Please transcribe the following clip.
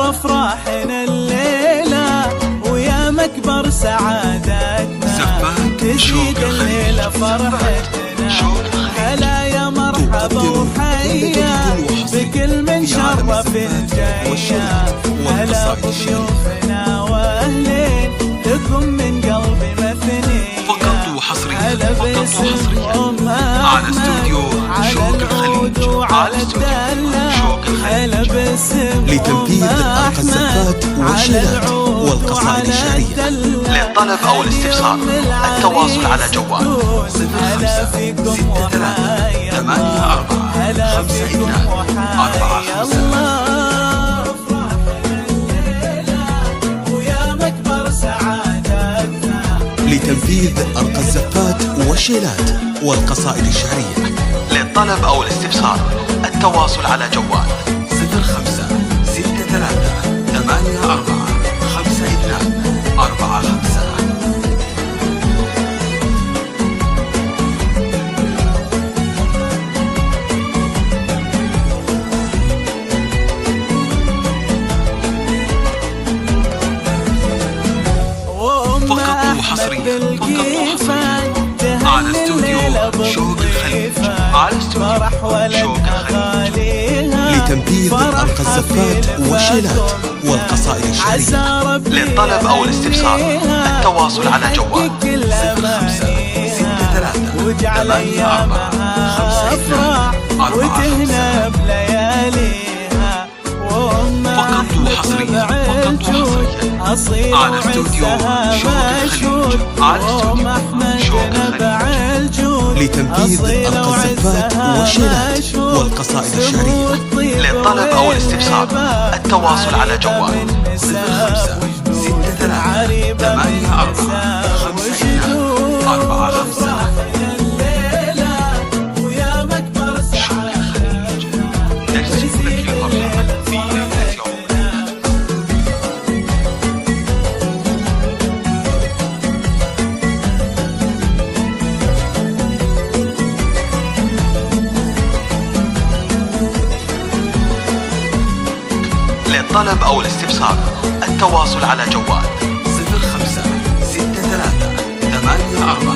وافراحنا الليلة ويا مكبر سعادتنا، تزيد الليلة فرحتنا. هلا يا مرحبا وحيا بكل من شرف الجيا، هلا بضيوفنا واهلين لكم من قلبي مثنية. فقط وحصريا على استوديو شوق الخليج، على استوديو شوق الخليج، لتنفيذ أرقى الزفات والشيلات والقصائد الشعرية. للطلب أو الاستفسار التواصل على جوال 05845245. لتنفيذ أرقى الزفات والشيلات والقصائد الشعرية. للطلب أو الاستفسار التواصل على جوال 0563845245. فقط وحصريا على استوديو شوق الخليج، على استوديو شوق الخليج. لتنفيذ أرقى الزفات والشيلات والقصائد الشعرية. للطلب أو الاستفسار التواصل على جوال 0563845245. وتهنا بلياليها فقط وحصريا على استوديو شوق الخليج، على استوديو شوق الخليج. لتنفيذ أرقى الزفات والشيلات والقصائد الشعرية. للطلب أو الاستفسار التواصل على جوال 0563845245. للطلب أو الاستفسار التواصل على جوال 0563845245.